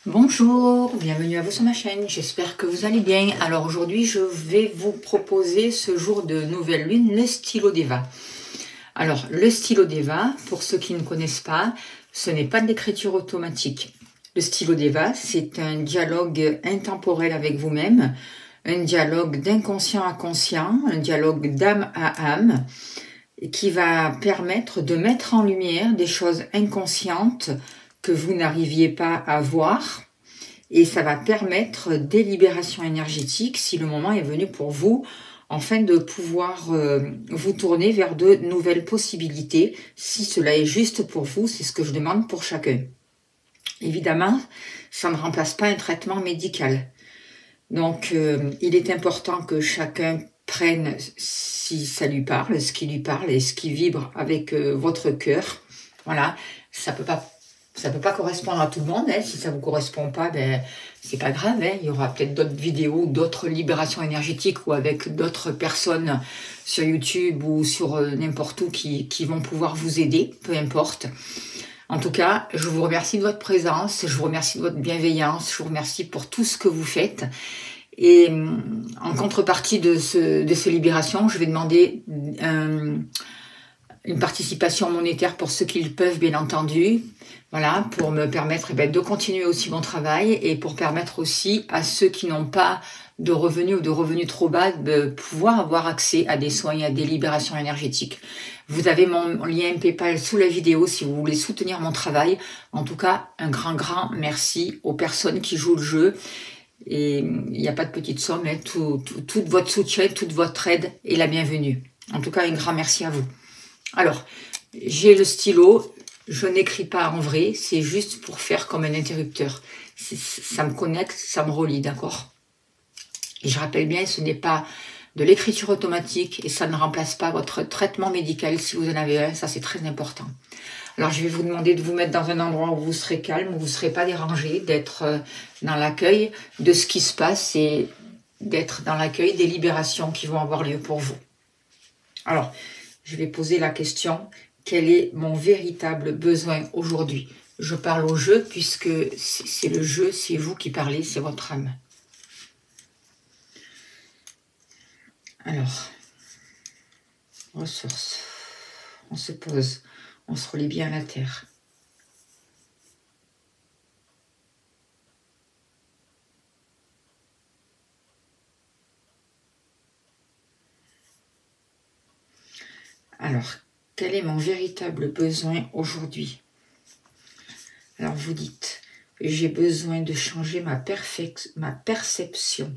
Bonjour, bienvenue à vous sur ma chaîne, j'espère que vous allez bien. Alors aujourd'hui, je vais vous proposer ce jour de nouvelle lune, le stylo Deva. Alors, le stylo Deva, pour ceux qui ne connaissent pas, ce n'est pas de l'écriture automatique. Le stylo Deva, c'est un dialogue intemporel avec vous-même, un dialogue d'inconscient à conscient, un dialogue d'âme à âme, qui va permettre de mettre en lumière des choses inconscientes que vous n'arriviez pas à voir, et ça va permettre des libérations énergétiques si le moment est venu pour vous, afin de pouvoir vous tourner vers de nouvelles possibilités, si cela est juste pour vous. C'est ce que je demande pour chacun. Évidemment, ça ne remplace pas un traitement médical. Donc, il est important que chacun prenne, si ça lui parle, ce qui lui parle et ce qui vibre avec votre cœur. Voilà, ça peut pas correspondre à tout le monde. Hein. Si ça vous correspond pas, ben c'est pas grave. Hein. Il y aura peut-être d'autres vidéos, d'autres libérations énergétiques ou avec d'autres personnes sur YouTube ou sur n'importe où qui vont pouvoir vous aider, peu importe. En tout cas, je vous remercie de votre présence, je vous remercie de votre bienveillance, je vous remercie pour tout ce que vous faites. Et en contrepartie de ces libérations, je vais demander une participation monétaire pour ceux qui le peuvent, bien entendu. Voilà, pour me permettre de continuer aussi mon travail et pour permettre aussi à ceux qui n'ont pas de revenus ou de revenus trop bas de pouvoir avoir accès à des soins et à des libérations énergétiques. Vous avez mon lien PayPal sous la vidéo si vous voulez soutenir mon travail. En tout cas, un grand merci aux personnes qui jouent le jeu. Et il n'y a pas de petite somme, hein. Tout votre soutien, toute votre aide est la bienvenue. En tout cas, un grand merci à vous. Alors, j'ai le stylo, je n'écris pas en vrai, c'est juste pour faire comme un interrupteur. Ça me connecte, ça me relie, d'accord? Et je rappelle bien, ce n'est pas de l'écriture automatique et ça ne remplace pas votre traitement médical si vous en avez un, ça c'est très important. Alors je vais vous demander de vous mettre dans un endroit où vous serez calme, où vous ne serez pas dérangé, d'être dans l'accueil de ce qui se passe et d'être dans l'accueil des libérations qui vont avoir lieu pour vous. Alors, je vais poser la question, quel est mon véritable besoin aujourd'hui? Je parle au jeu puisque c'est le jeu, c'est vous qui parlez, c'est votre âme. Alors, ressources, on se pose, on se relie bien à la terre. Alors, quel est mon véritable besoin aujourd'hui? Alors, vous dites, j'ai besoin de changer ma perception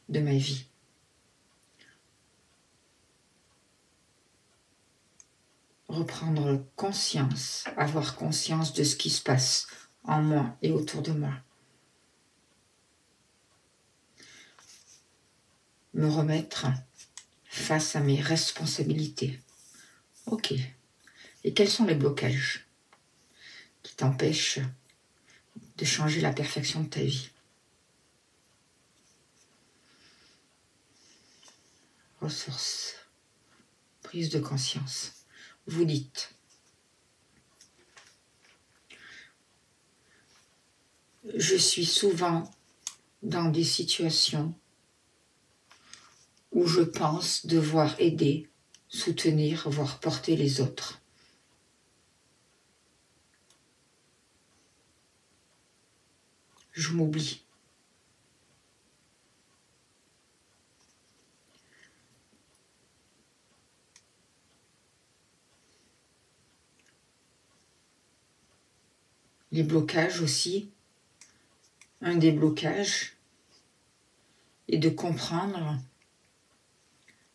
de ma vie. Reprendre conscience, avoir conscience de ce qui se passe en moi et autour de moi. Me remettre face à mes responsabilités. Ok. Et quels sont les blocages qui t'empêchent de changer la perfection de ta vie? Ressources. Prise de conscience. Vous dites, je suis souvent dans des situations où je pense devoir aider, soutenir, voire porter les autres. Je m'oublie. Les blocages aussi. Un des blocages est de comprendre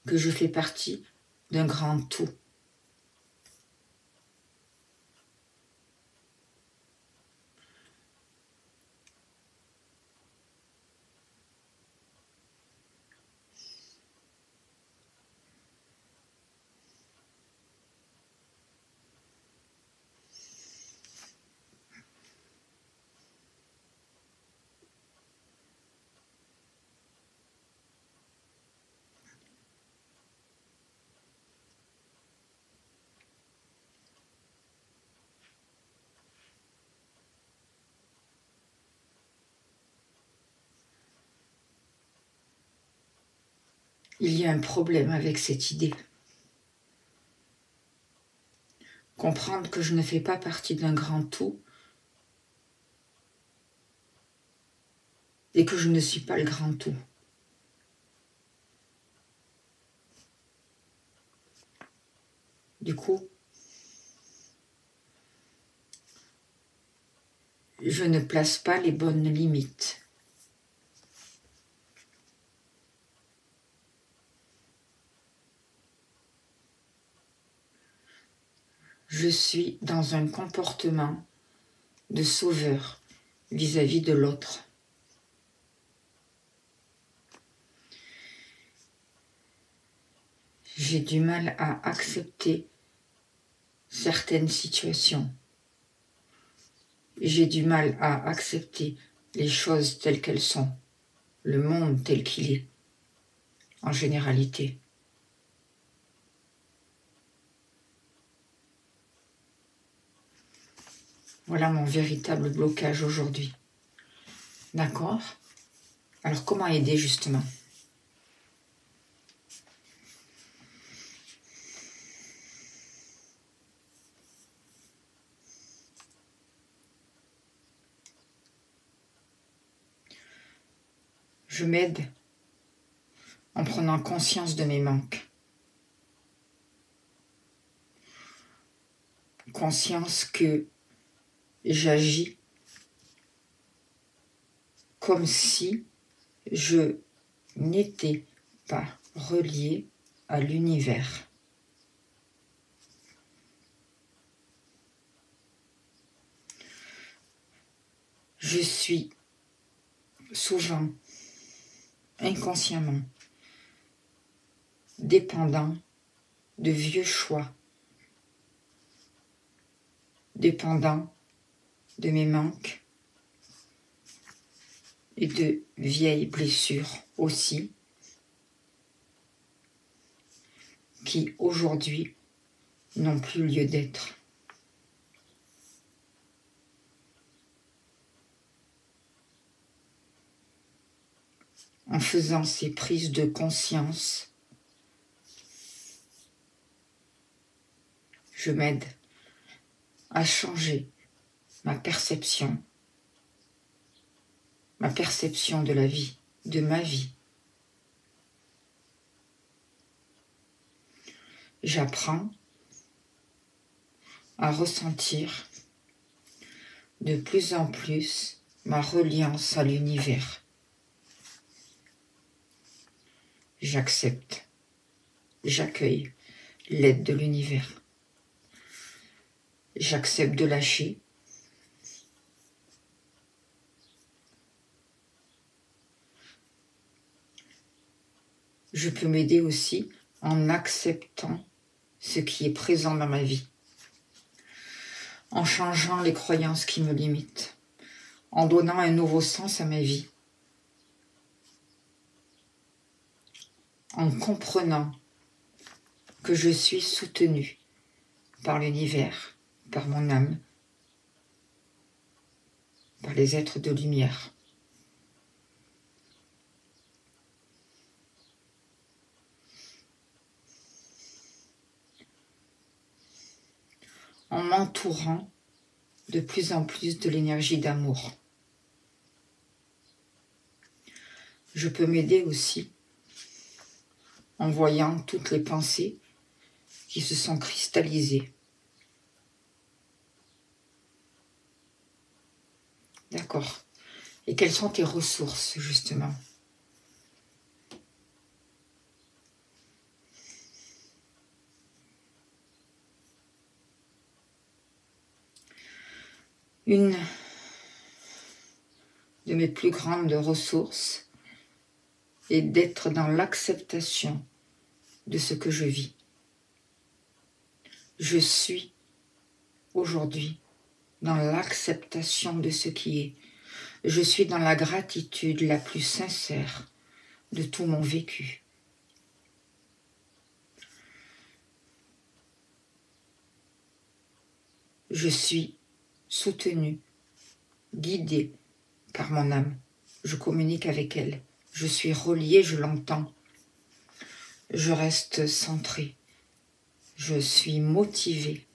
que je fais partie d'un grand tout. Il y a un problème avec cette idée. Comprendre que je ne fais pas partie d'un grand tout et que je ne suis pas le grand tout. Du coup, je ne place pas les bonnes limites. Je suis dans un comportement de sauveur vis-à-vis de l'autre. J'ai du mal à accepter certaines situations. J'ai du mal à accepter les choses telles qu'elles sont, le monde tel qu'il est, en généralité. Voilà mon véritable blocage aujourd'hui. D'accord? Alors comment aider justement? Je m'aide en prenant conscience de mes manques. Conscience que j'agis comme si je n'étais pas relié à l'univers. Je suis souvent, inconsciemment, dépendant de vieux choix, dépendant de mes manques et de vieilles blessures aussi, qui aujourd'hui n'ont plus lieu d'être. En faisant ces prises de conscience, je m'aide à changer ma perception de la vie, de ma vie. J'apprends à ressentir de plus en plus ma reliance à l'univers. J'accepte, j'accueille l'aide de l'univers. J'accepte de lâcher. Je peux m'aider aussi en acceptant ce qui est présent dans ma vie, en changeant les croyances qui me limitent, en donnant un nouveau sens à ma vie, en comprenant que je suis soutenue par l'univers, par mon âme, par les êtres de lumière. En m'entourant de plus en plus de l'énergie d'amour. Je peux m'aider aussi en voyant toutes les pensées qui se sont cristallisées. D'accord. Et quelles sont tes ressources, justement? Une de mes plus grandes ressources est d'être dans l'acceptation de ce que je vis. Je suis aujourd'hui dans l'acceptation de ce qui est. Je suis dans la gratitude la plus sincère de tout mon vécu. Je suis soutenue, guidée par mon âme. Je communique avec elle. Je suis reliée, je l'entends. Je reste centré. Je suis motivé.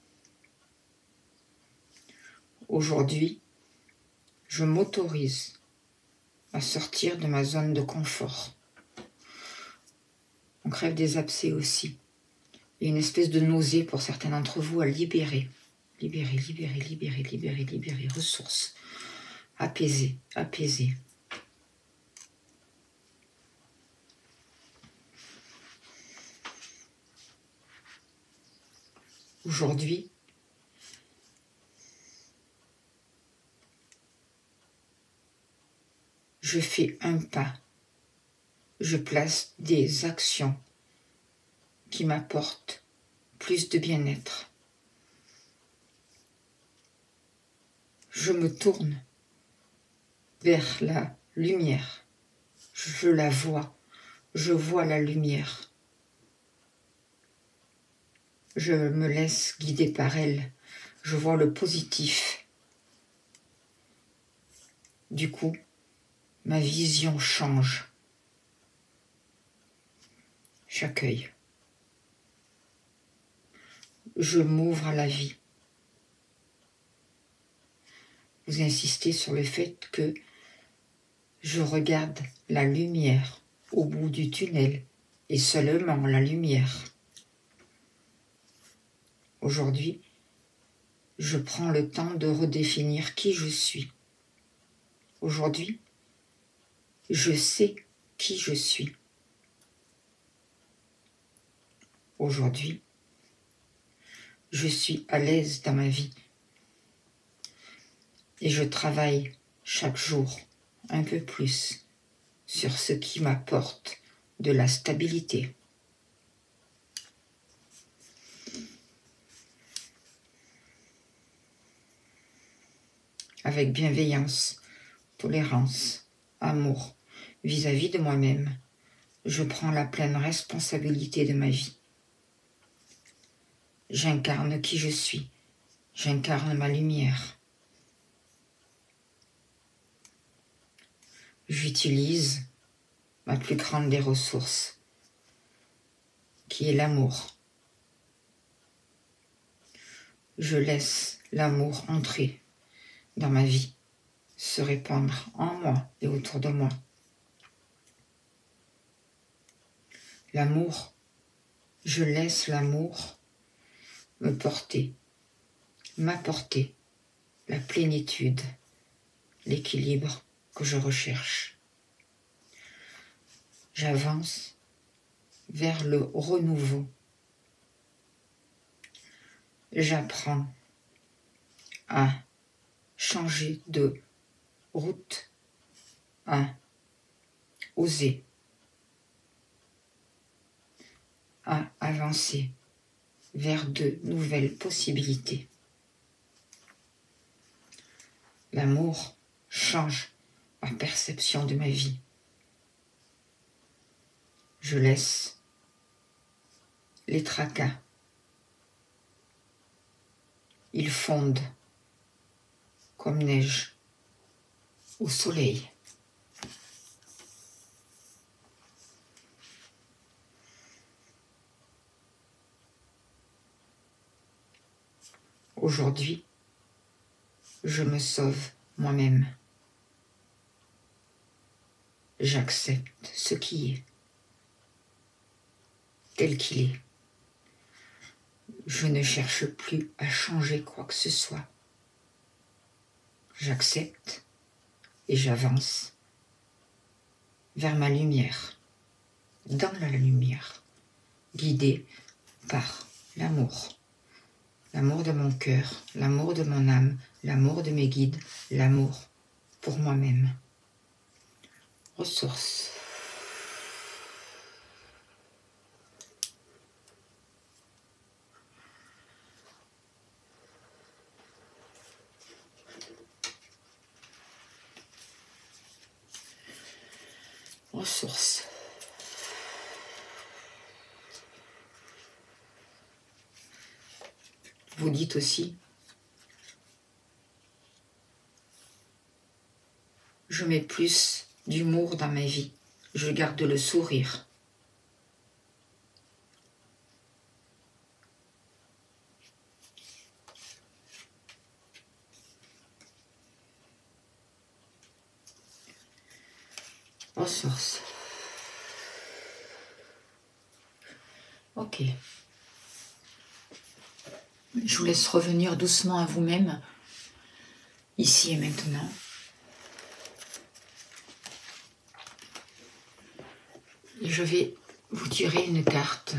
Aujourd'hui, je m'autorise à sortir de ma zone de confort. On crève des abcès aussi. Il y a une espèce de nausée pour certains d'entre vous à libérer. Libérer, libérer, libérer, libérer, libérer. Ressources. Apaiser, apaiser. Aujourd'hui, je fais un pas. Je place des actions qui m'apportent plus de bien-être. Je me tourne vers la lumière. Je la vois. Je vois la lumière. Je me laisse guider par elle. Je vois le positif. Du coup, ma vision change. J'accueille. Je m'ouvre à la vie. Vous insistez sur le fait que je regarde la lumière au bout du tunnel et seulement la lumière. Aujourd'hui, je prends le temps de redéfinir qui je suis. Aujourd'hui, je sais qui je suis. Aujourd'hui, je suis à l'aise dans ma vie. Et je travaille chaque jour un peu plus sur ce qui m'apporte de la stabilité. Avec bienveillance, tolérance, amour vis-à-vis de moi-même, je prends la pleine responsabilité de ma vie. J'incarne qui je suis, j'incarne ma lumière. J'utilise ma plus grande des ressources, qui est l'amour. Je laisse l'amour entrer dans ma vie, se répandre en moi et autour de moi. L'amour, je laisse l'amour me porter, m'apporter la plénitude, l'équilibre que je recherche. J'avance vers le renouveau. J'apprends à changer de route, à oser, à avancer vers de nouvelles possibilités. L'amour change ma perception de ma vie. Je laisse les tracas. Ils fondent comme neige au soleil. Aujourd'hui, je me sauve moi-même. J'accepte ce qui est, tel qu'il est. Je ne cherche plus à changer quoi que ce soit. J'accepte et j'avance vers ma lumière, dans la lumière, guidée par l'amour. L'amour de mon cœur, l'amour de mon âme, l'amour de mes guides, l'amour pour moi-même. Ressources. Ressources. Vous dites aussi, je mets plus d'humour dans ma vie, je garde le sourire. ressources. Ok. Je vous laisse revenir doucement à vous-même, ici et maintenant. Et je vais vous tirer une carte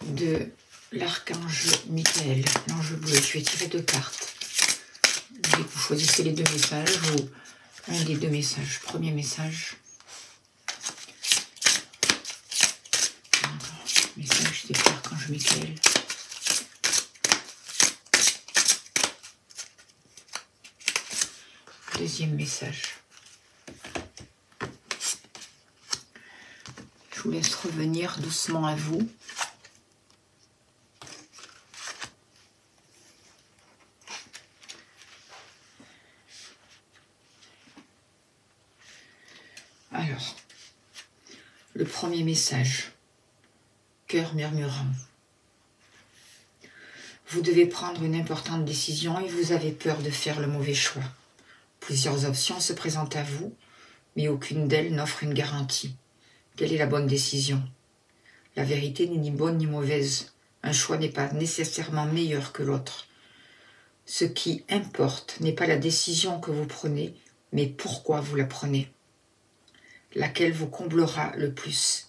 de l'archange Michael, l'ange bleu. Je vais tirer 2 cartes. Et vous choisissez les 2 messages ou un des 2 messages. Premier message. Message de l'archange Michael. Deuxième message. Je vous laisse revenir doucement à vous. Alors, le premier message, cœur murmurant. Vous devez prendre une importante décision et vous avez peur de faire le mauvais choix. Plusieurs options se présentent à vous, mais aucune d'elles n'offre une garantie. Quelle est la bonne décision? La vérité n'est ni bonne ni mauvaise. Un choix n'est pas nécessairement meilleur que l'autre. Ce qui importe n'est pas la décision que vous prenez, mais pourquoi vous la prenez. Laquelle vous comblera le plus?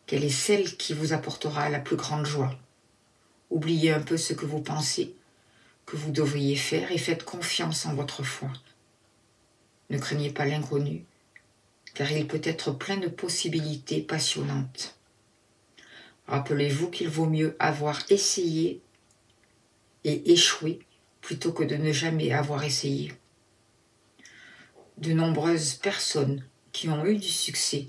Quelle est celle qui vous apportera la plus grande joie? Oubliez un peu ce que vous pensez que vous devriez faire et faites confiance en votre foi. Ne craignez pas l'inconnu, car il peut être plein de possibilités passionnantes. Rappelez-vous qu'il vaut mieux avoir essayé et échoué plutôt que de ne jamais avoir essayé. De nombreuses personnes qui ont eu du succès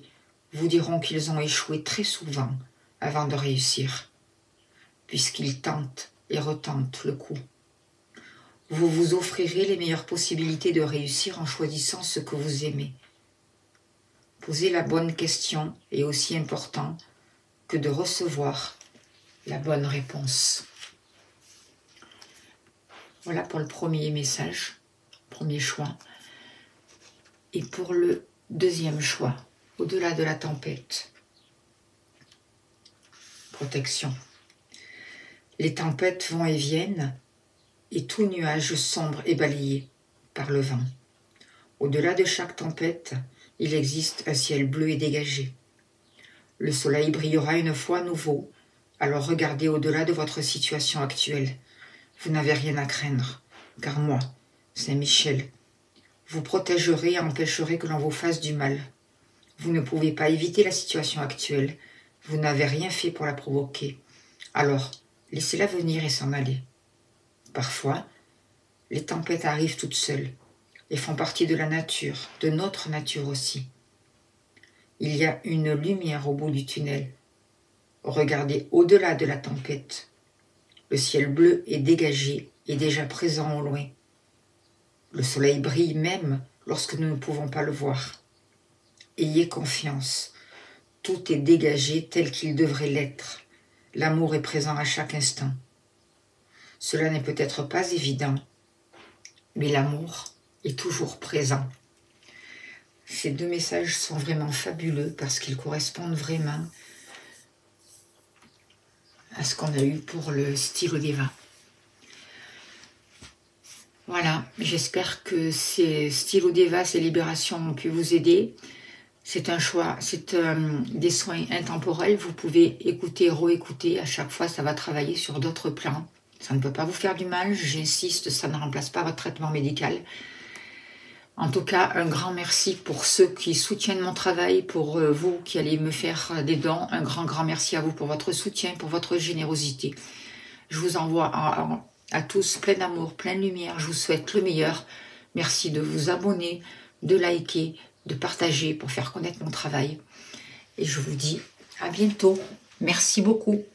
vous diront qu'ils ont échoué très souvent avant de réussir, puisqu'ils tentent et retentent le coup. Vous vous offrirez les meilleures possibilités de réussir en choisissant ce que vous aimez. Poser la bonne question est aussi important que de recevoir la bonne réponse. Voilà pour le premier message, premier choix. Et pour le deuxième choix, au-delà de la tempête, protection. Les tempêtes vont et viennent, et tout nuage sombre est balayé par le vent. Au-delà de chaque tempête, il existe un ciel bleu et dégagé. Le soleil brillera une fois à nouveau, alors regardez au-delà de votre situation actuelle. Vous n'avez rien à craindre, car moi, Saint Michel, vous protégerai et empêcherai que l'on vous fasse du mal. Vous ne pouvez pas éviter la situation actuelle, vous n'avez rien fait pour la provoquer. Alors, laissez-la venir et s'en aller. Parfois, les tempêtes arrivent toutes seules et font partie de la nature, de notre nature aussi. Il y a une lumière au bout du tunnel. Regardez au-delà de la tempête. Le ciel bleu est dégagé et déjà présent au loin. Le soleil brille même lorsque nous ne pouvons pas le voir. Ayez confiance. Tout est dégagé tel qu'il devrait l'être. L'amour est présent à chaque instant. Cela n'est peut-être pas évident, mais l'amour est toujours présent. Ces 2 messages sont vraiment fabuleux parce qu'ils correspondent vraiment à ce qu'on a eu pour le stylo Deva. Voilà, j'espère que ces stylo Deva, ces libérations ont pu vous aider. C'est un choix, c'est des soins intemporels. Vous pouvez écouter, réécouter. À chaque fois, ça va travailler sur d'autres plans. Ça ne peut pas vous faire du mal. J'insiste, ça ne remplace pas votre traitement médical. En tout cas, un grand merci pour ceux qui soutiennent mon travail, pour vous qui allez me faire des dons. Un grand merci à vous pour votre soutien, pour votre générosité. Je vous envoie à tous plein d'amour, plein de lumière. Je vous souhaite le meilleur. Merci de vous abonner, de liker, de partager pour faire connaître mon travail. Et je vous dis à bientôt. Merci beaucoup.